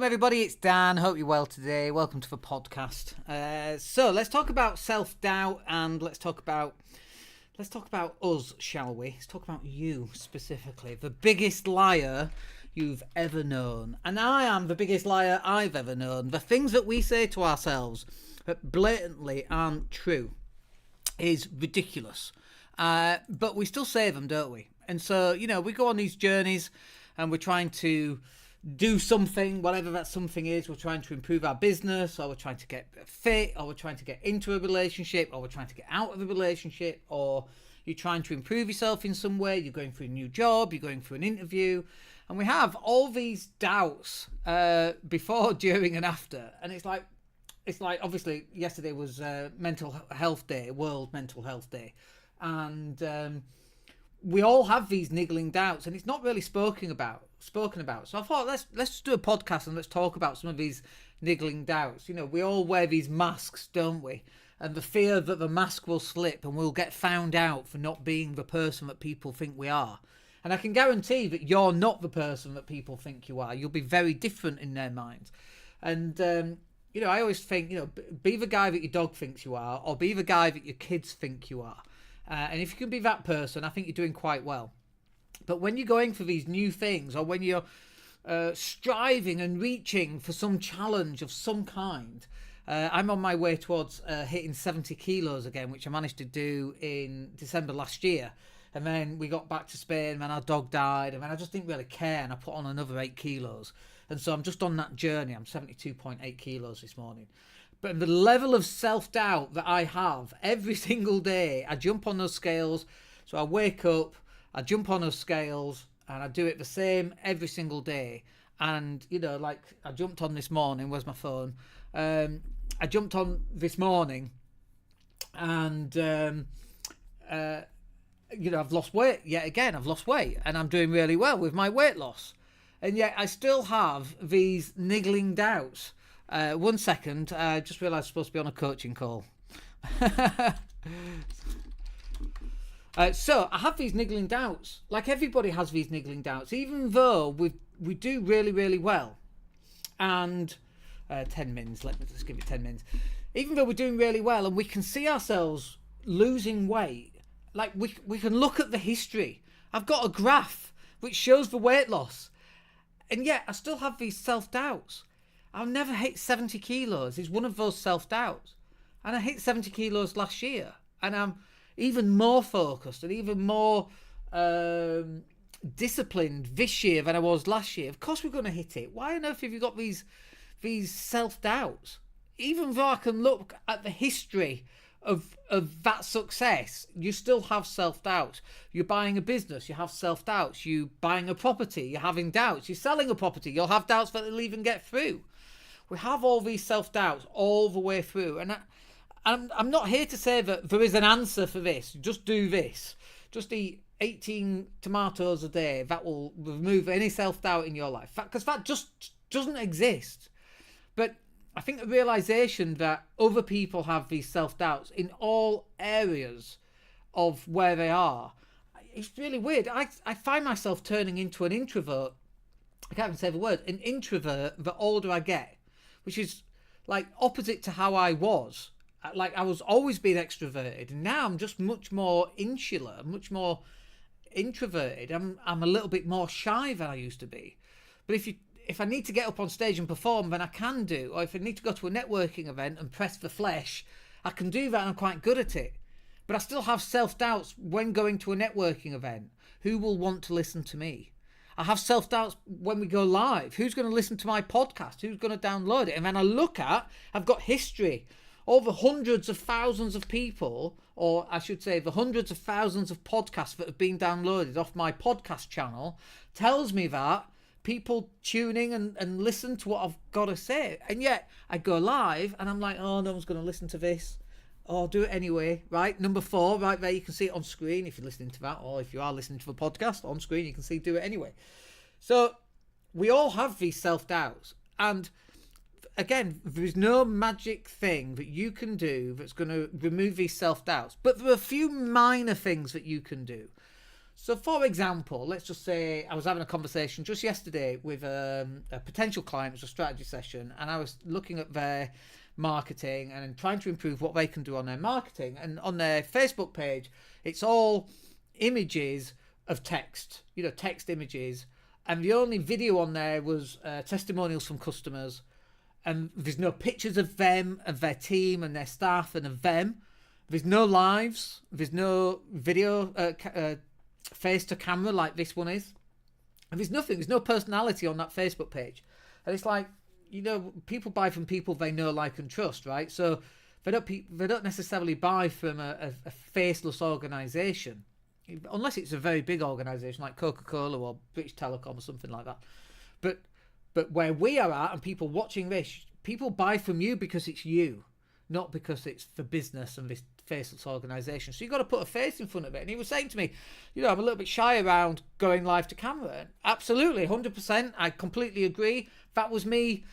everybody, it's Dan. Hope you're well today. Welcome to the podcast. So let's talk about self-doubt and let's talk about us, shall we? Let's talk about you specifically. The biggest liar you've ever known. And I am the biggest liar I've ever known. The things that we say to ourselves that blatantly aren't true is ridiculous. But we still say them, don't we? And so, we go on these journeys and we're trying to do something, whatever that something is. We're trying to improve our business, or we're trying to get fit, or we're trying to get into a relationship, or we're trying to get out of a relationship, or you're trying to improve yourself in some way. You're going for a new job, you're going for an interview, and we have all these doubts before, during, and after. And it's like obviously yesterday was Mental Health Day, World Mental Health Day, and we all have these niggling doubts, and it's not really spoken about. So I thought let's just do a podcast and let's talk about some of these niggling doubts. We all wear these masks, don't we? And the fear that the mask will slip and we'll get found out for not being the person that people think we are. And I can guarantee that you're not the person that people think you are. You'll be very different in their minds. And I always think, be the guy that your dog thinks you are, or be the guy that your kids think you are. And if you can be that person, I think you're doing quite well. But when you're going for these new things, or when you're striving and reaching for some challenge of some kind, I'm on my way towards hitting 70 kilos again, which I managed to do in December last year. And then we got back to Spain, and then our dog died, and then I just didn't really care, and I put on another 8 kilos. And so I'm just on that journey. I'm 72.8 kilos this morning. But the level of self-doubt that I have every single day, I jump on those scales. So I wake up, I jump on those scales, and I do it the same every single day. And, I jumped on this morning. Where's my phone? I jumped on this morning, and, I've lost weight yet again. I've lost weight, and I'm doing really well with my weight loss. And yet I still have these niggling doubts. 1 second, I just realised I'm supposed to be on a coaching call. So I have these niggling doubts. Like everybody has these niggling doubts, even though we do really, really well. And 10 minutes, let's give it 10 minutes. Even though we're doing really well and we can see ourselves losing weight, like we can look at the history. I've got a graph which shows the weight loss. And yet I still have these self-doubts. I'll never hit 70 kilos. It's one of those self-doubts. And I hit 70 kilos last year. And I'm even more focused and even more disciplined this year than I was last year. Of course we're going to hit it. Why on earth have you got these self-doubts? Even though I can look at the history of that success, you still have self-doubts. You're buying a business, you have self-doubts. You're buying a property, you're having doubts. You're selling a property, you'll have doubts that they'll even get through. We have all these self-doubts all the way through. And I'm not here to say that there is an answer for this. Just do this. Just eat 18 tomatoes a day. That will remove any self-doubt in your life. Because that just doesn't exist. But I think the realization that other people have these self-doubts in all areas of where they are, it's really weird. I find myself turning into an introvert. I can't even say the word. An introvert the older I get, which is like opposite to how I was. Like I was always being extroverted, and now I'm just much more insular, much more introverted. I'm a little bit more shy than I used to be. But if I need to get up on stage and perform, then I can do. Or if I need to go to a networking event and press the flesh, I can do that and I'm quite good at it. But I still have self-doubts when going to a networking event. Who will want to listen to me? I have self-doubts when we go live. Who's going to listen to my podcast? Who's going to download it? And then I look at, I've got history. Over hundreds of thousands of people, or I should say the hundreds of thousands of podcasts that have been downloaded off my podcast channel, tells me that people tuning and listen to what I've got to say. And yet I go live and I'm like, oh, no one's going to listen to this. Oh, do it anyway, right? Number 4, right there, you can see it on screen if you're listening to that, or if you are listening to the podcast on screen, you can see do it anyway. So we all have these self-doubts. And again, there's no magic thing that you can do that's going to remove these self-doubts. But there are a few minor things that you can do. So, for example, let's just say I was having a conversation just yesterday with a potential client. It was a strategy session, and I was looking at their marketing and trying to improve what they can do on their marketing. And on their Facebook page, it's all images of text, text images. And the only video on there was testimonials from customers. And there's no pictures of them, of their team and their staff and of them. There's no lives. There's no video face to camera like this one is. And there's nothing. There's no personality on that Facebook page. And it's like, people buy from people they know, like, and trust, right? So they don't necessarily buy from a faceless organisation, unless it's a very big organisation like Coca-Cola or British Telecom or something like that. But where we are at, and people watching this, people buy from you because it's you, not because it's for business and this faceless organisation. So you've got to put a face in front of it. And he was saying to me, I'm a little bit shy around going live to camera. And absolutely, 100%, I completely agree. That was me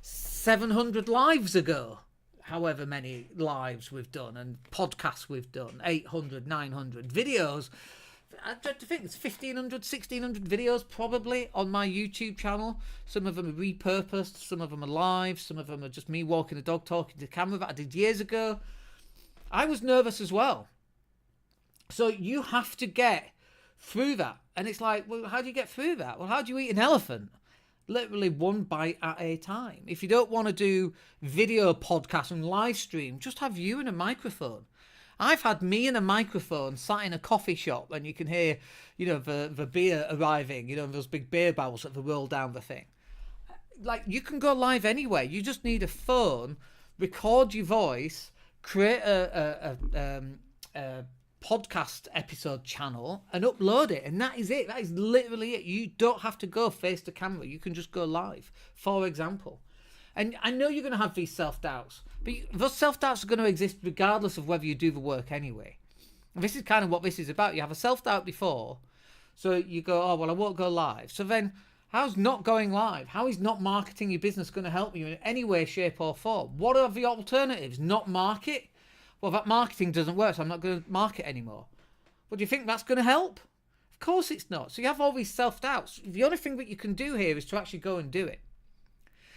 700 lives ago. However many lives we've done and podcasts we've done, 800, 900 videos. I think it's 1,500, 1,600 videos probably on my YouTube channel. Some of them are repurposed, some of them are live, some of them are just me walking the dog talking to the camera that I did years ago. I was nervous as well. So you have to get through that. And it's like, well, how do you get through that? Well, how do you eat an elephant? Literally one bite at a time. If you don't want to do video podcast and live stream, just have you and a microphone. I've had me and a microphone sat in a coffee shop and you can hear, the beer arriving, those big beer barrels that roll down the thing. Like, you can go live anywhere. You just need a phone, record your voice, create a podcast episode channel and upload it, and that is it. That is literally it. You don't have to go face to camera. You can just go live, for example. And I know you're going to have these self-doubts, but those self-doubts are going to exist regardless of whether you do the work anyway. And this is kind of what this is about. You have a self-doubt before, so you go, oh, well, I won't go live. So then how's not going live? How is not marketing your business going to help you in any way, shape or form? What are the alternatives? Not market? Well, that marketing doesn't work, so I'm not going to market anymore. Well, do you think that's going to help? Of course it's not. So you have all these self-doubts. The only thing that you can do here is to actually go and do it.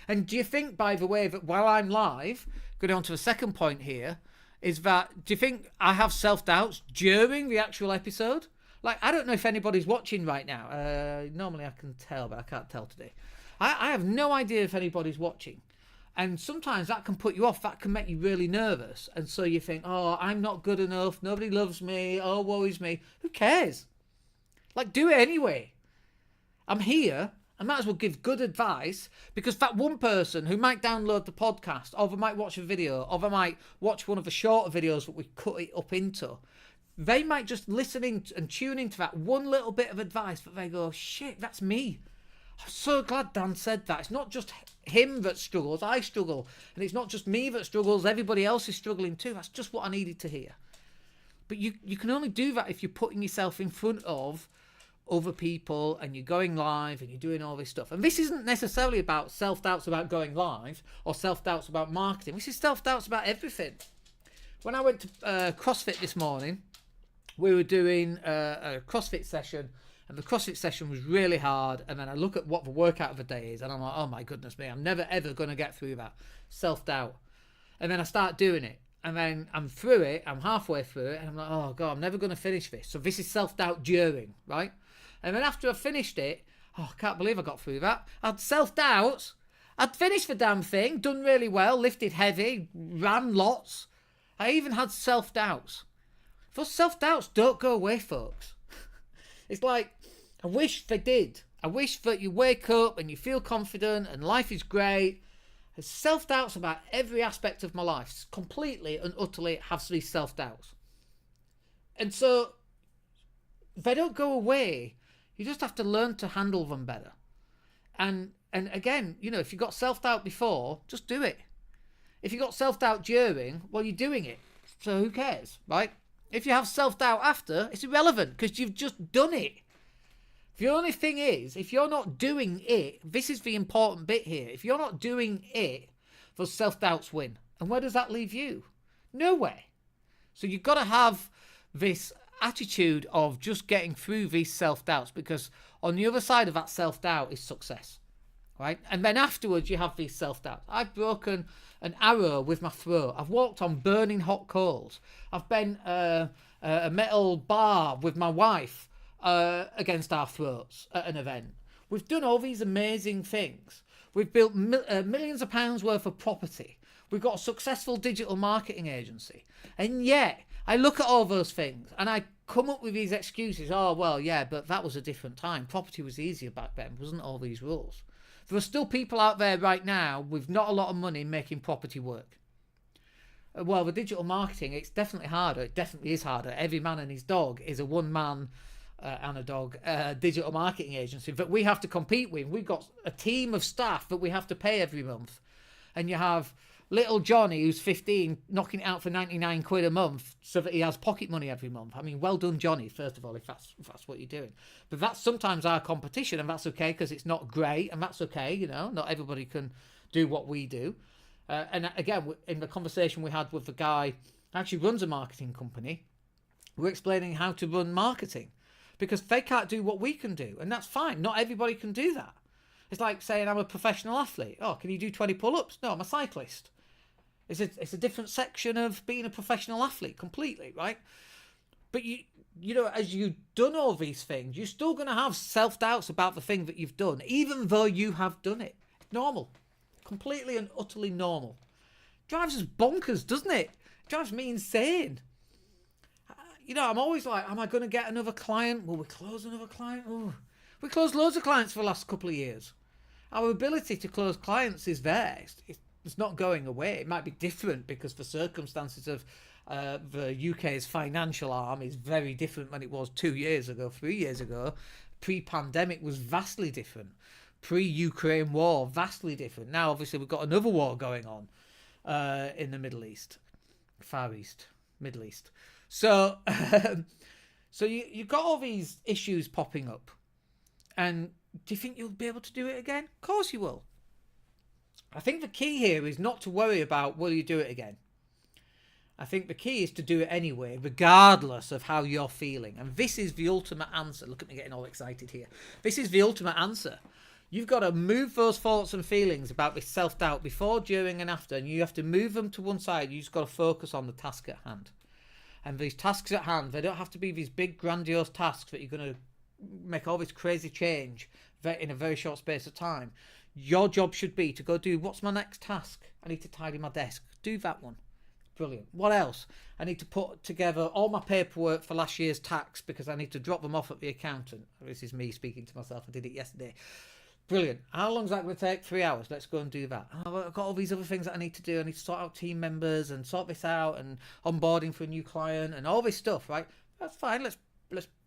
And do you think, by the way, that while I'm live, going on to the second point here, is that, do you think I have self-doubts during the actual episode? Like, I don't know if anybody's watching right now. Normally I can tell, but I can't tell today. I have no idea if anybody's watching. And sometimes that can put you off. That can make you really nervous. And so you think, oh, I'm not good enough. Nobody loves me. Oh, woe is me. Who cares? Like, do it anyway. I'm here. I might as well give good advice, because that one person who might download the podcast, or they might watch a video, or they might watch one of the shorter videos that we cut it up into, they might just listen in and tune into that one little bit of advice that they go, shit, that's me. I'm so glad Dan said that. It's not just him that struggles, I struggle. And it's not just me that struggles, everybody else is struggling too. That's just what I needed to hear. But you can only do that if you're putting yourself in front of other people and you're going live and you're doing all this stuff. And this isn't necessarily about self-doubts about going live or self-doubts about marketing. This is self-doubts about everything. When I went to CrossFit this morning, we were doing a CrossFit session, and the CrossFit session was really hard. And then I look at what the workout of the day is and I'm like, oh my goodness me, I'm never ever going to get through that. Self-doubt. And then I start doing it. And then I'm through it, I'm halfway through it, and I'm like, oh God, I'm never going to finish this. So this is self-doubt during, right? And then after I finished it, oh, I can't believe I got through that. I had self-doubts. I'd finished the damn thing, done really well, lifted heavy, ran lots. I even had self-doubts. Those self-doubts don't go away, folks. It's like, I wish they did. I wish that you wake up and you feel confident and life is great. There's self-doubts about every aspect of my life. Completely and utterly have these self-doubts. And so, they don't go away. You just have to learn to handle them better. And again, if you got self-doubt before, just do it. If you got self-doubt during, well, you're doing it. So who cares, right? If you have self-doubt after, it's irrelevant because you've just done it. The only thing is, if you're not doing it, this is the important bit here. If you're not doing it, those self-doubts win. And where does that leave you? Nowhere. So you've got to have this attitude of just getting through these self-doubts, because on the other side of that self-doubt is success, right? And then afterwards you have these self-doubts. I've broken an arrow with my throat. I've walked on burning hot coals. I've bent a metal bar with my wife against our throats at an event. We've done all these amazing things. We've built millions of pounds worth of property. We've got a successful digital marketing agency. And yet, I look at all those things and I come up with these excuses. Oh, well, yeah, but that was a different time. Property was easier back then, wasn't all these rules? There are still people out there right now with not a lot of money making property work. Well, with digital marketing, it's definitely harder. It definitely is harder. Every man and his dog is a one-man and a dog digital marketing agency that we have to compete with. We've got a team of staff that we have to pay every month. And you have little Johnny, who's 15, knocking it out for 99 quid a month so that he has pocket money every month. I mean, well done, Johnny, first of all, if that's what you're doing. But that's sometimes our competition, and that's okay because it's not great, and that's okay, you know. Not everybody can do what we do. And again, in the conversation we had with the guy who actually runs a marketing company, we're explaining how to run marketing because they can't do what we can do, and that's fine. Not everybody can do that. It's like saying I'm a professional athlete. Oh, can you do 20 pull-ups? No, I'm a cyclist. It's a different section of being a professional athlete completely, right? But you know, as you've done all these things, you're still going to have self-doubts about the thing that you've done, even though you have done it. It's normal. Completely and utterly normal. Drives us bonkers, doesn't it? Drives me insane. You know, I'm always like, am I going to get another client? Will we close another client? Oh, we closed loads of clients for the last couple of years. Our ability to close clients is there. It's not going away. It might be different because the circumstances of the UK's financial arm is very different than it was 2 years ago, 3 years ago. Pre-pandemic was vastly different. Pre-Ukraine war, vastly different. Now, obviously, we've got another war going on in the Middle East. Far East. Middle East. So, so you've got all these issues popping up. And do you think you'll be able to do it again? Of course you will. I think the key here is not to worry about will you do it again. I think the key is to do it anyway, regardless of how you're feeling. And this is the ultimate answer. Look at me getting all excited here. This is the ultimate answer. You've got to move those thoughts and feelings about this self-doubt before, during and after, and you have to move them to one side. You just got to focus on the task at hand. And these tasks at hand, they don't have to be these big grandiose tasks that you're going to make all this crazy change in a very short space of time. Your job should be to go do, what's my next task? I need to tidy my desk. Do that one. Brilliant. What else? I need to put together all my paperwork for last year's tax because I need to drop them off at the accountant. This is me speaking to myself. I did it yesterday. Brilliant. How long is that going to take? 3 hours. Let's go and do that. Oh, I've got all these other things that I need to do. I need to sort out team members and sort this out and onboarding for a new client and all this stuff, right? That's fine. Let's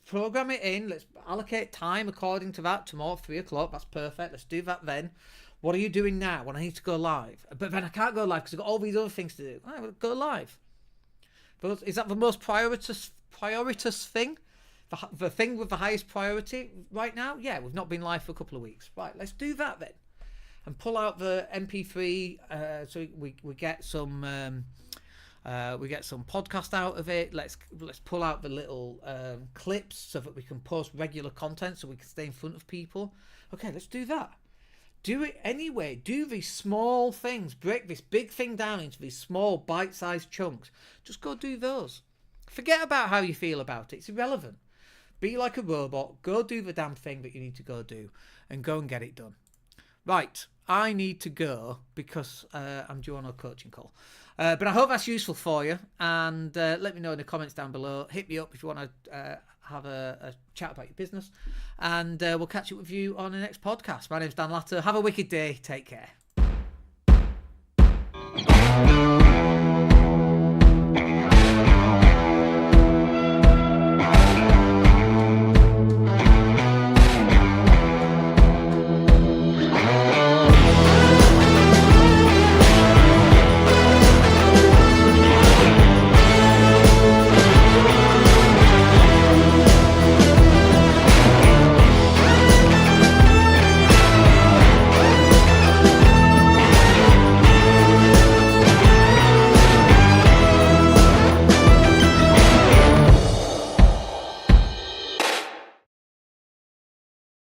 program it in. Let's allocate time according to that. Tomorrow, 3 o'clock. That's perfect. Let's do that then. What are you doing now when I need to go live? But then I can't go live because I've got all these other things to do. All right, well, go live. But is that the most prioritous thing? The thing with the highest priority right now? Yeah, we've not been live for a couple of weeks. Right, let's do that then. And pull out the MP3 so we get some podcast out of it. Let's pull out the little clips so that we can post regular content so we can stay in front of people. Okay, let's do that. Do it anyway. Do these small things. Break this big thing down into these small bite-sized chunks. Just go do those. Forget about how you feel about it. It's irrelevant. Be like a robot. Go do the damn thing that you need to go do and go and get it done. Right. I need to go because I'm due on a coaching call. But I hope that's useful for you. And let me know in the comments down below. Hit me up if you want to have a chat about your business. And we'll catch up with you on the next podcast. My name's Dan Latter. Have a wicked day. Take care.